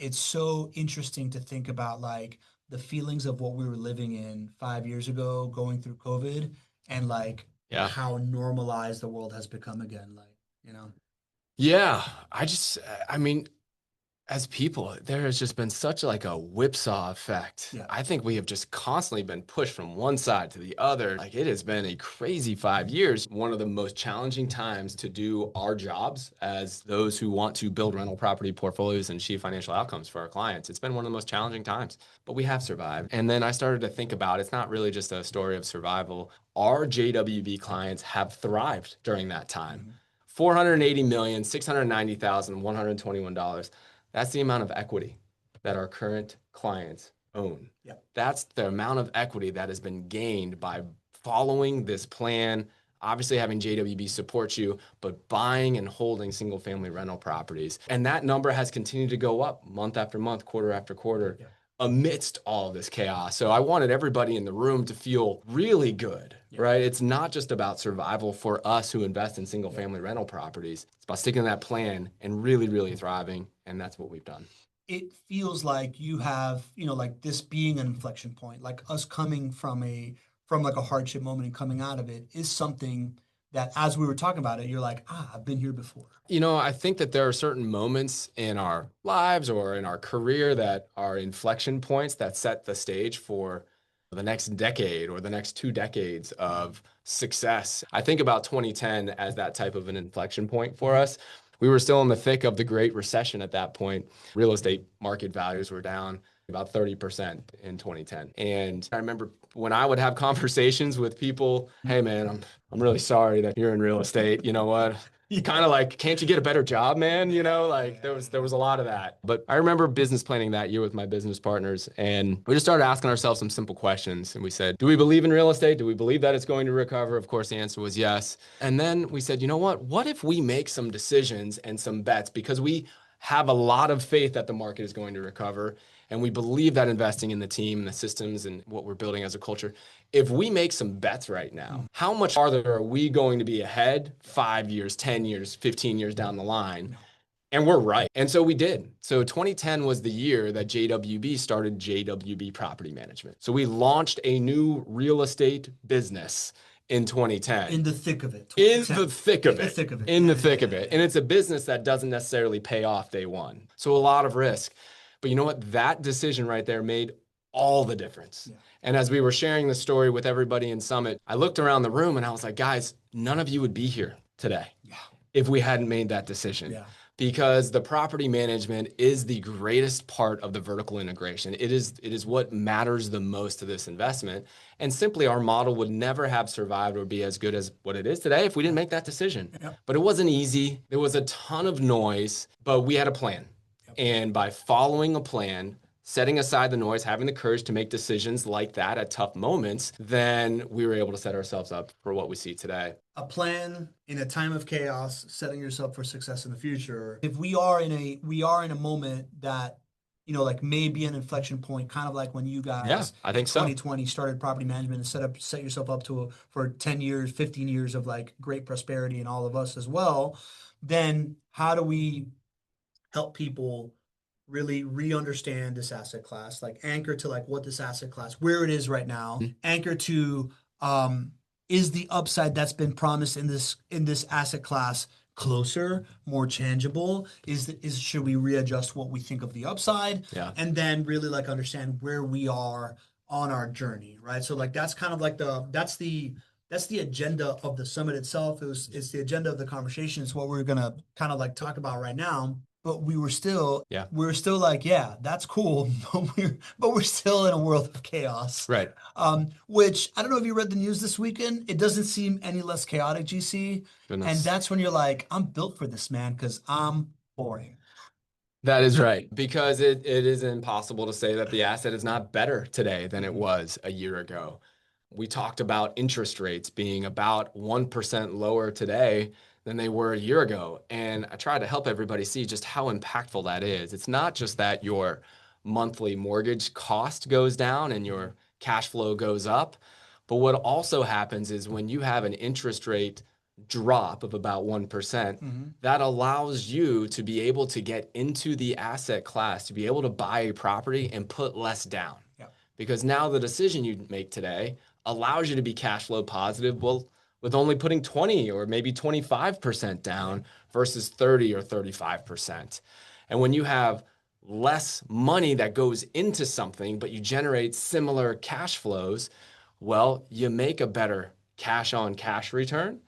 it's so interesting to think about like the feelings of what we were living in 5 years ago, going through COVID, and like Yeah. how normalized the world has become again. Like, you know, Yeah. I mean, as people, there has just been such like a whipsaw effect. yeah, I think we have just constantly been pushed from one side to the other. Like it has been a crazy 5 years. One of the most challenging times to do our jobs as those who want to build rental property portfolios and achieve financial outcomes for our clients. It's been one of the most challenging times, but we have survived. And then I started to think about it's not really just a story of survival. Our JWB clients have thrived during that time. mhm, 480 million, 690,000, $121. That's the amount of equity that our current clients own. yeah, That's the amount of equity that has been gained by following this plan, obviously having JWB support you, but buying and holding single family rental properties. And that number has continued to go up month after month, quarter after quarter, yeah, amidst all of this chaos. So I wanted everybody in the room to feel really good, yeah, right? It's not just about survival for us who invest in single yeah. family rental properties. It's about sticking to that plan and really, really thriving. And that's what we've done. It feels like you have, you know, like this being an inflection point, like us coming from like a hardship moment and coming out of it is something that as we were talking about it, you're like, ah, I've been here before. I think that there are certain moments in our lives or in our career that are inflection points that set the stage for the next decade or the next 2 decades Mhm, of success. I think about 2010 as that type of an inflection point for mhm, us. We were still in the thick of the Great Recession at that point. Real estate market values were down about 30% in 2010. And I remember when I would have conversations with people, hey man, I'm really sorry that you're in real estate. You know what? yeah, Kind of like, can't you get a better job, man? Like yeah, there was a lot of that. But I remember business planning that year with my business partners, and we just started asking ourselves some simple questions. And we said, do we believe in real estate? Do we believe that it's going to recover? Of course, the answer was yes. And then we said, you know what? What if we make some decisions and some bets because we have a lot of faith that the market is going to recover. And we believe that investing in the team and the systems and what we're building as a culture, if we make some bets right now, mhm, how much farther are we going to be ahead 5 years, 10 years, 15 years down the line? no, And we're right. And so we did. So 2010 was the year that JWB started JWB Property Management. So we launched a new real estate business in in 2010, the thick of it, in the 2010, thick in of the it, thick of it. in Yeah, the yeah, thick of yeah, it. yeah, And it's a business that doesn't necessarily pay off day one. So a lot of risk. But you know what? That decision right there made all the difference. yeah, And as we were sharing the story with everybody in Summit, I looked around the room and I was like, guys, none of you would be here today yeah, if we hadn't made that decision. yeah, Because the property management is the greatest part of the vertical integration. It is what matters the most to this investment. And simply our model would never have survived or be as good as what it is today if we didn't yeah, make that decision. yeah, But it wasn't easy. There was a ton of noise, but we had a plan. yeah. And by following a plan, setting aside the noise, having the courage to make decisions like that at tough moments, then we were able to set ourselves up for what we see today. A plan in a time of chaos, setting yourself for success in the future. If we are in a moment that, you know, like maybe an inflection point, kind of like when you Yeah, guys I in think so. 2020 started property management and set yourself up for 10 years, 15 years of like great prosperity and all of us as well, then how do we help people really re-understand this asset class, like anchor to like what this asset class, where it is right now, anchor to um is the upside that's been promised in this asset class closer, more tangible? Is should we readjust what we think of the upside? Yeah. And then really like understand where we are on our journey, right? So like that's kind of like that's the agenda of the summit itself. It's the agenda of the conversation. It's what we're gonna kind of like talk about right now. But Yeah. we were still like, yeah, that's cool, but we're still in a world of chaos. Right. Which I don't know if you read the news this weekend. It doesn't seem any less chaotic, GC. And Goodness. that's when you're like, I'm built for this, man, because I'm boring. That is right. Because it is impossible to say that the asset is not better today than it Mhm. was a year ago. We talked about interest rates being about 1% lower today than they were a year ago. And I try to help everybody see just how impactful that is. It's not just that your monthly mortgage cost goes down and Mhm. your cash flow goes up, but what also happens is when you have an interest rate drop of about 1%, that allows you to be able to get into the asset class, to be able to buy a property and put less down. Yeah. Because now the decision you make today allows you to be cash flow positive, well, with only putting 20 or maybe 25% down versus 30 or 35%. And when you have less money that goes into something, but you generate similar cash flows, well, you make a better cash on cash return.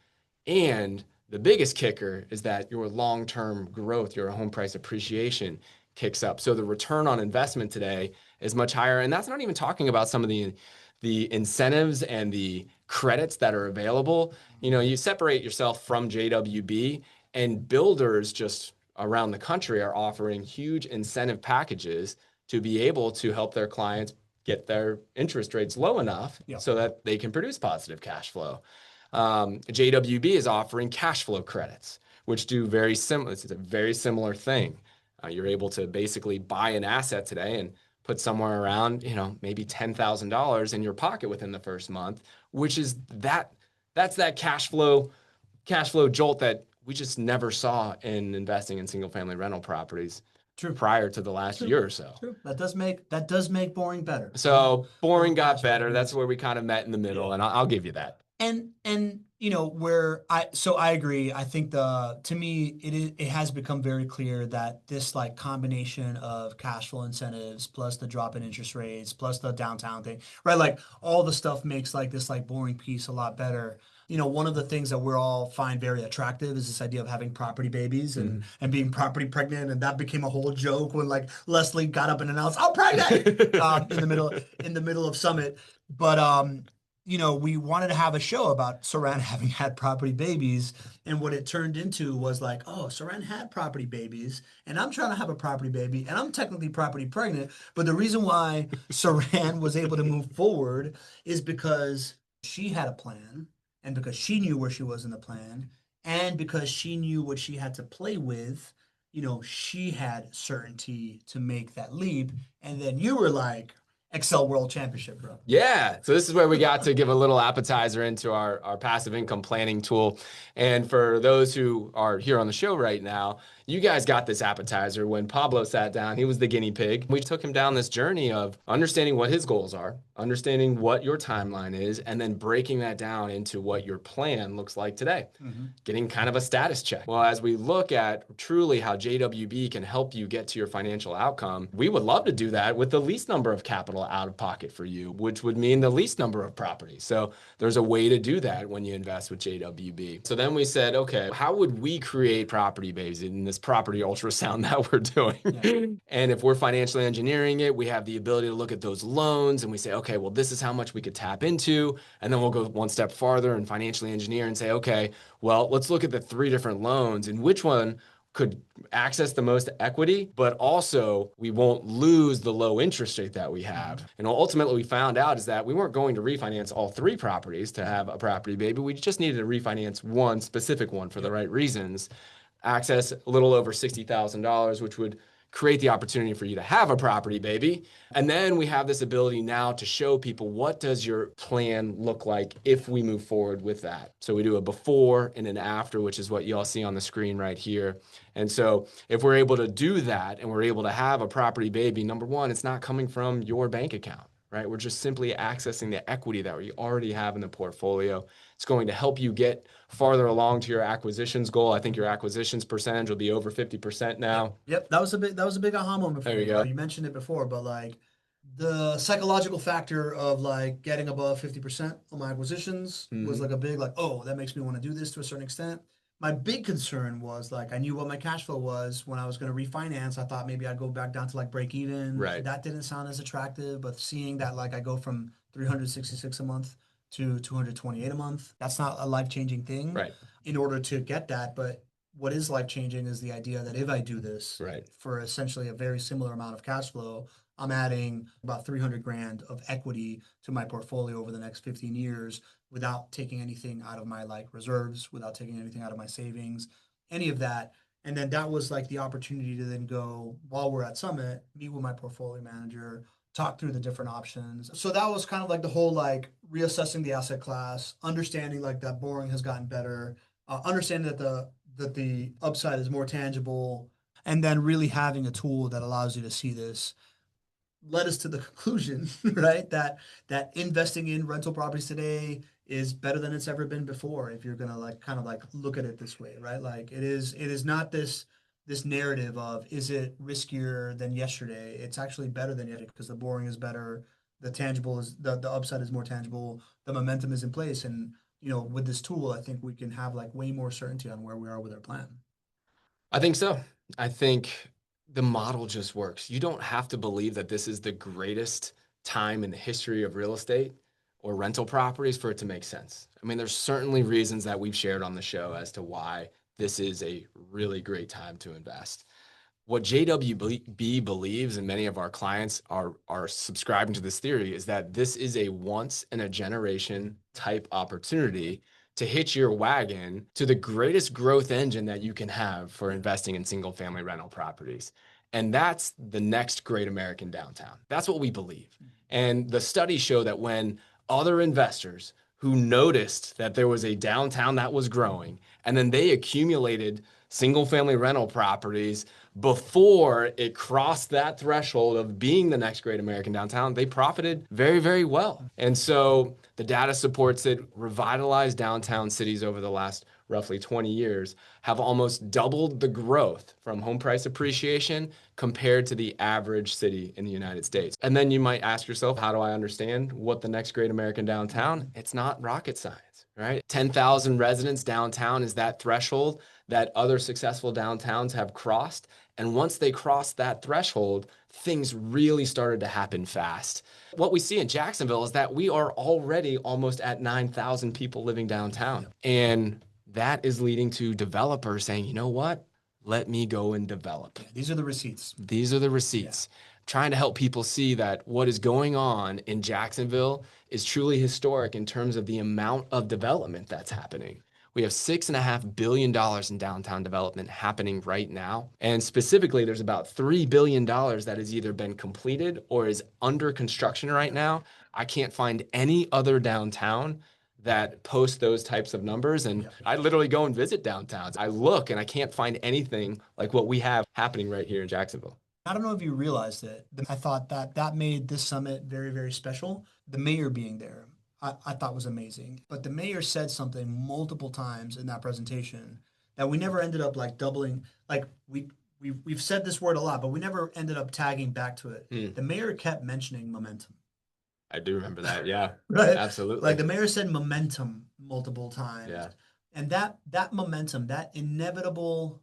And the biggest kicker is that your long-term growth, your home price appreciation kicks up. So the return on investment today is much higher. And that's not even talking about some of the incentives and the credits that are available. You know, you separate yourself from JWB, and builders just around the country are offering huge incentive packages to be able to help their clients get their interest rates low enough so that they can produce positive cash flow. JWB is offering cash flow credits, which do very similar. It's a very similar thing. You're able to basically buy an asset today and put somewhere around, you know, maybe $10,000 in your pocket within the first month, which is that's that cash flow jolt that we just never saw in investing in single family rental properties. True. Prior to the last year or so. True. That does make boring better. So boring got better. That's where we kind of met in the middle, and I'll give you that. And you know, I agree. I think to me it has become very clear that this like combination of cash flow incentives plus the drop in interest rates plus the downtown thing, right? Like all the stuff makes like this like boring piece a lot better. You know, one of the things that we're all find very attractive is this idea of having property babies and being property pregnant, and that became a whole joke when like Leslie got up and announced, "I'm pregnant," in the middle of Summit. But you know, we wanted to have a show about Saran having had property babies, and what it turned into was like, oh, Saran had property babies, and I'm trying to have a property baby, and I'm technically property pregnant. But the reason why Saran was able to move forward is because she had a plan, and because she knew where she was in the plan, and because she knew what she had to play with. You know, she had certainty to make that leap, and then you were like, Excel World Championship, bro. Yeah. So this is where we got to give a little appetizer into our passive income planning tool. And for those who are here on the show right now, you guys got this appetizer when Pablo sat down. He was the guinea pig. We took him down this journey of understanding what his goals are, understanding what your timeline is, and then breaking that down into what your plan looks like today. Getting kind of a status check. Well, as we look at truly how JWB can help you get to your financial outcome, we would love to do that with the least number of capital out of pocket for you, which would mean the least number of properties. So there's a way to do that when you invest with JWB. So then we said, okay, how would we create property babies in this property ultrasound that we're doing? Yeah. And if we're financially engineering it, we have the ability to look at those loans and we say, okay, well, this is how much we could tap into. And then we'll go one step farther and financially engineer and say, okay, well, let's look at the 3 different loans and which one could access the most equity, but also we won't lose the low interest rate that we have. And ultimately we found out is that we weren't going to refinance all 3 properties to have a property baby. We just needed to refinance one specific one for the right reasons, access a little over $60,000, which would create the opportunity for you to have a property baby. And then we have this ability now to show people what does your plan look like if we move forward with that. So we do a before and an after, which is what you all see on the screen right here. And so if we're able to do that and we're able to have a property baby, number one, it's not coming from your bank account, right? We're just simply accessing the equity that we already have in the portfolio. It's going to help you get farther along to your acquisitions goal. I think your acquisitions percentage will be over 50% now. Yep, that was a big aha moment for me. There you go. You mentioned it before, but like the psychological factor of like getting above 50% on my acquisitions was like a big like, oh, that makes me want to do this to a certain extent. My big concern was like I knew what my cash flow was when I was going to refinance. I thought maybe I'd go back down to like break even. Right. That didn't sound as attractive, but seeing that like I go from 366 a month to 228 a month, that's not a life-changing thing. Right. In order to get that, but what is life-changing is the idea that if I do this for essentially a very similar amount of cash flow, I'm adding about 300 grand of equity to my portfolio over the next 15 years without taking anything out of my like reserves, without taking anything out of my savings, any of that. And then that was like the opportunity to then go while we're at Summit, meet with my portfolio manager, talk through the different options. So that was kind of like the whole like reassessing the asset class, understanding like that boring has gotten better, understanding that the upside is more tangible, and then really having a tool that allows you to see this led us to the conclusion, right, that investing in rental properties today is better than it's ever been before. If you're gonna like kind of like look at it this way, right? Like it is not this narrative of is it riskier than yesterday? It's actually better than yesterday because the boring is better, the tangible is the upside is more tangible, the momentum is in place, and with this tool, I think we can have like way more certainty on where we are with our plan. I think so. I think the model just works. You don't have to believe that this is the greatest time in the history of real estate or rental properties for it to make sense. I mean, there's certainly reasons that we've shared on the show as to why this is a really great time to invest. What JWB believes, and many of our clients are subscribing to this theory, is that this is a once in a generation type opportunity to hitch your wagon to the greatest growth engine that you can have for investing in single family rental properties. And that's the next great American downtown. That's what we believe. And the studies show that when other investors who noticed that there was a downtown that was growing, and then they accumulated single family rental properties before it crossed that threshold of being the next great American downtown, they profited very, very well. And so the data supports it. Revitalized downtown cities over the last roughly 20 years have almost doubled the growth from home price appreciation compared to the average city in the United States. And then you might ask yourself, how do I understand what the next great American downtown? It's not rocket science, right? 10,000 residents downtown is that threshold that other successful downtowns have crossed. And once they crossed that threshold, things really started to happen fast. What we see in Jacksonville is that we are already almost at 9,000 people living downtown. And that is leading to developers saying, you know what? Let me go and develop. Yeah, these are the receipts. These are the receipts. Yeah. Trying to help people see that what is going on in Jacksonville is truly historic in terms of the amount of development that's happening. We have $6.5 billion in downtown development happening right now. And specifically, there's about $3 billion that has either been completed or is under construction right now. I can't find any other downtown that post those types of numbers. And I literally go and visit downtowns. I look and I can't find anything like what we have happening right here in Jacksonville. I don't know if you realized it. I thought that made this summit very, very special. The mayor being there, I thought was amazing. But the mayor said something multiple times in that presentation that we never ended up like doubling. Like we've said this word a lot, but we never ended up tagging back to it. The mayor kept mentioning momentum. I do remember that. Yeah, right. Absolutely. Like the mayor said momentum multiple times. Yeah. And that momentum, that inevitable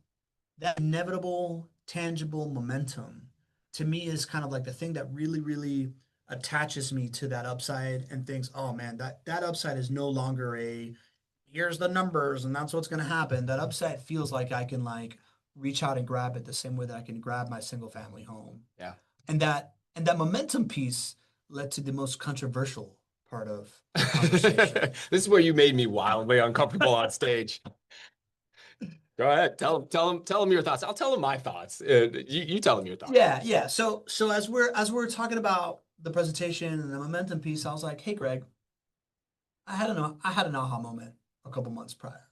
tangible momentum to me is kind of like the thing that really, really attaches me to that upside and thinks, oh man, that upside is no longer here's the numbers and that's what's going to happen. That upside feels like I can like reach out and grab it the same way that I can grab my single family home. Yeah. And that momentum piece led to the most controversial part of the conversation. This is where you made me wildly uncomfortable on stage. Go ahead. Tell them your thoughts. I'll tell them my thoughts. You tell them your thoughts. Yeah. So as we're talking about the presentation and the momentum piece, I was like, hey, Gregg, I had an aha moment a couple months prior.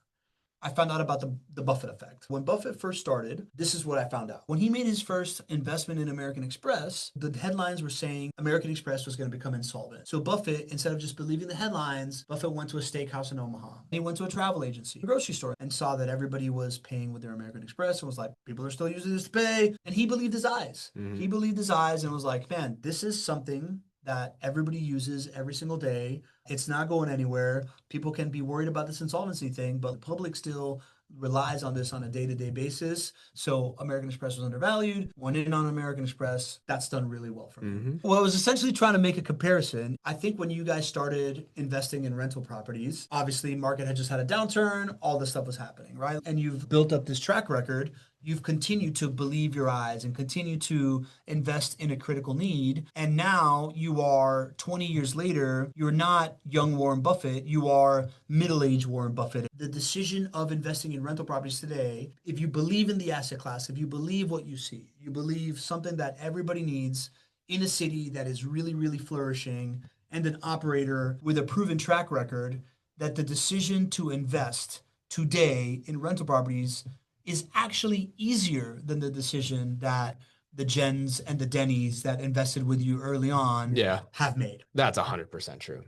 I found out about the Buffett effect. When Buffett first started, this is what I found out. When he made his first investment in American Express, the headlines were saying American Express was going to become insolvent. So Buffett, instead of just believing the headlines, Buffett went to a steakhouse in Omaha. He went to a travel agency, a grocery store, and saw that everybody was paying with their American Express and was like, people are still using this to pay. And he believed his eyes. Mm-hmm. He believed his eyes and was like, man, this is something that everybody uses every single day. It's not going anywhere. People can be worried about this insolvency thing, but the public still relies on this on a day-to-day basis. So American Express was undervalued. Went in on American Express. That's done really well for me. Mm-hmm. Well, I was essentially trying to make a comparison. I think when you guys started investing in rental properties, obviously market had just had a downturn. All this stuff was happening, right? And you've built up this track record. You've continued to believe your eyes and continue to invest in a critical need. And now you are 20 years later, you're not young Warren Buffett, you are middle-aged Warren Buffett. The decision of investing in rental properties today, if you believe in the asset class, if you believe what you see, you believe something that everybody needs in a city that is really, really flourishing and an operator with a proven track record, that the decision to invest today in rental properties is actually easier than the decision that the Jens and the Denny's that invested with you early on Yeah. have made. That's 100% true.